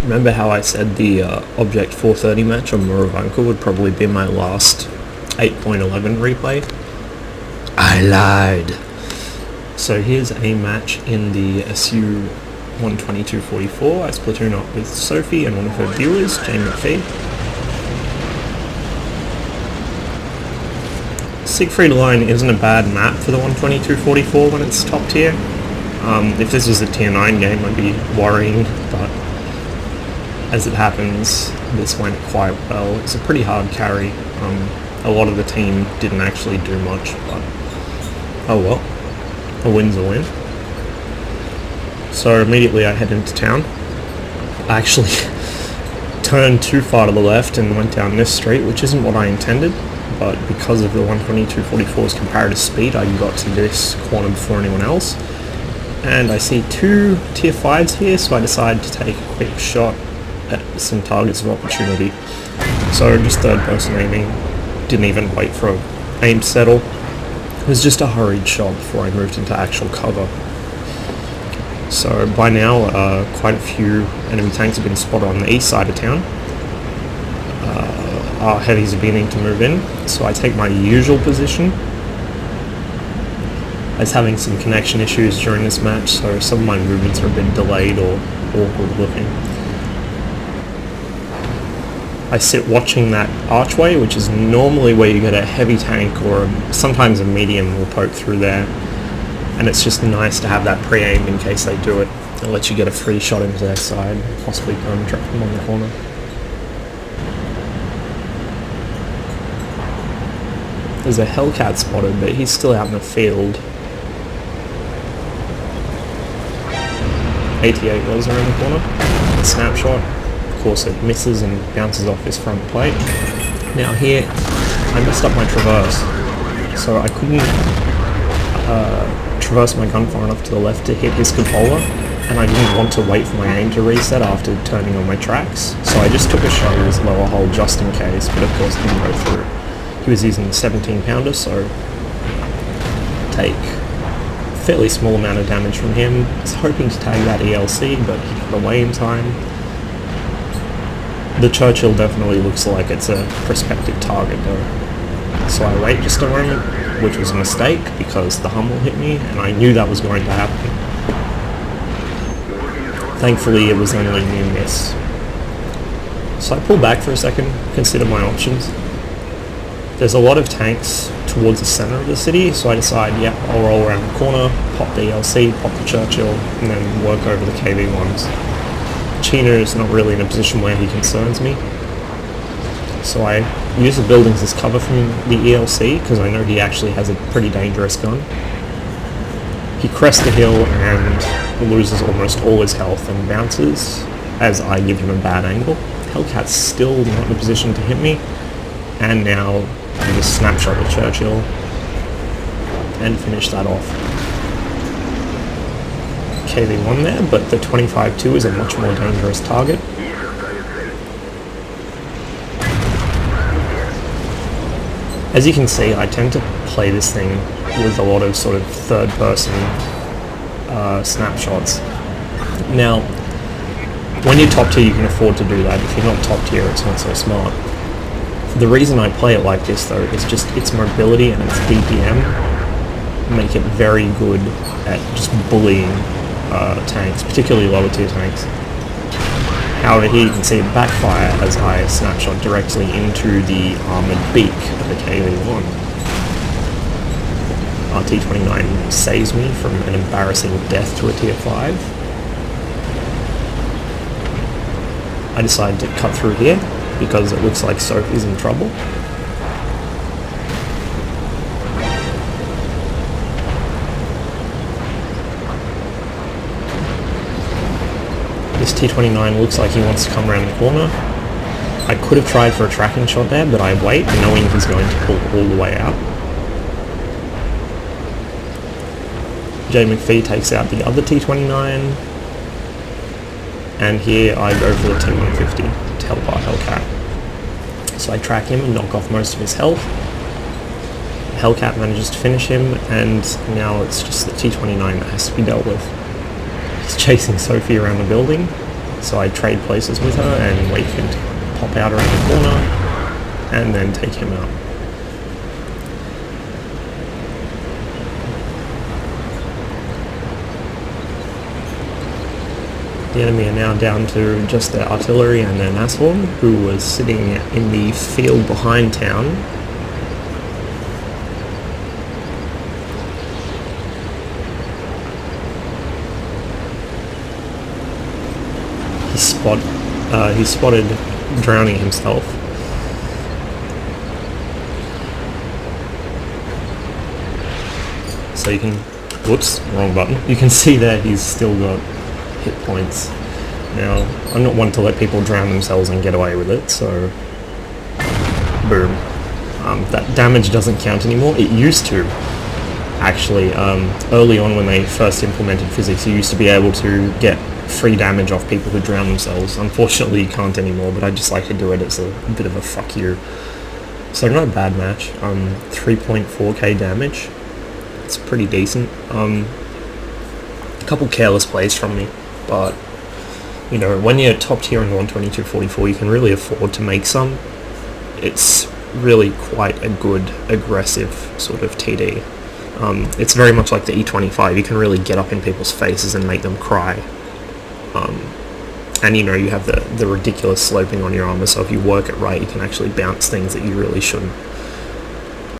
Remember how I said the Object 430 match on Muravanka would probably be my last 8.11 replay? I lied. So here's a match in the SU 122.44. I platoon up with Sofi and one of her viewers, Jane McPhee. Siegfried Line isn't a bad map for the 122.44 when it's top tier. If this was a tier 9 game, I'd be worrying, but as it happens, this went quite well. It's a pretty hard carry. A lot of the team didn't actually do much, but oh well, a win's a win. So immediately I head into town. I actually turned too far to the left and went down this street, which isn't what I intended, but because of the 122.44's comparative speed, I got to this corner before anyone else. And I see two tier 5s here, so I decided to take a quick shot at some targets of opportunity. So just third person aiming, didn't even wait for an aim to settle. It was just a hurried shot before I moved into actual cover. So by now, quite a few enemy tanks have been spotted on the east side of town. Our heavies are beginning to move in, so I take my usual position. I was having some connection issues during this match, so some of my movements are a bit delayed or awkward looking. I sit watching that archway, which is normally where you get a heavy tank or sometimes a medium will poke through there, and it's just nice to have that pre-aim in case they do it. It lets you get a free shot into their side, possibly come trap them on the corner. There's a Hellcat spotted, but he's still out in the field. 88 was around the corner. Snapshot. Of course it misses and bounces off his front plate. Now here, I messed up my traverse. So I couldn't traverse my gun far enough to the left to hit his cupola, and I didn't want to wait for my aim to reset after turning on my tracks. So I just took a shot at his lower hole just in case, but of course it didn't go through. He was using a 17 pounder, so take a fairly small amount of damage from him. I was hoping to tag that ELC, but he got away in time. The Churchill definitely looks like it's a prospective target though. So I wait just a moment, which was a mistake because the Hummel hit me and I knew that was going to happen. Thankfully it was only a near miss. So I pull back for a second, consider my options. There's a lot of tanks towards the center of the city, so I decide, yep, I'll roll around the corner, pop the ELC, pop the Churchill, and then work over the KV-1s. Chino is not really in a position where he concerns me, so I use the buildings as cover from the ELC, because I know he actually has a pretty dangerous gun. He crests the hill and loses almost all his health and bounces, as I give him a bad angle. Hellcat's still not in a position to hit me, and now I just snapshot the Churchill and finish that off. KV-1 there, but the 25-2 is a much more dangerous target. As you can see, I tend to play this thing with a lot of sort of third-person snapshots. Now, when you're top tier, you can afford to do that. If you're not top tier, it's not so smart. The reason I play it like this though is just its mobility and its DPM make it very good at just bullying tanks, particularly lower tier tanks. However, here you can see it backfire as I snapshot directly into the armoured beak of the KV-1. Our T-29 saves me from an embarrassing death to a tier 5. I decide to cut through here because it looks like Sofi's in trouble. This T-29 looks like he wants to come around the corner. I could have tried for a tracking shot there, but I wait, knowing he's going to pull all the way out. J. McPhee takes out the other T-29, and here I go for the T-150 to help our Hellcat. So I track him and knock off most of his health. Hellcat manages to finish him, and now it's just the T-29 that has to be dealt with. He's chasing Sofi around the building. So I trade places with her and wait for him to pop out around the corner and then take him out. The enemy are now down to just their artillery and their Nashorn, who was sitting in the field behind town. He spotted drowning himself. So you can, whoops, wrong button. You can see that he's still got hit points. Now, I'm not one to let people drown themselves and get away with it, so boom. That damage doesn't count anymore. It used to, actually. Early on when they first implemented physics, you used to be able to get free damage off people who drown themselves. Unfortunately, you can't anymore, but I just like to do it as a bit of a fuck you. So not a bad match. 3.4k damage. It's pretty decent. A couple careless plays from me, but you know, when you're top tier in 122.44, you can really afford to make some. It's really quite a good aggressive sort of TD. It's very much like the E25. You can really get up in people's faces and make them cry. And you know, you have the ridiculous sloping on your armor, so if you work it right, you can actually bounce things that you really shouldn't.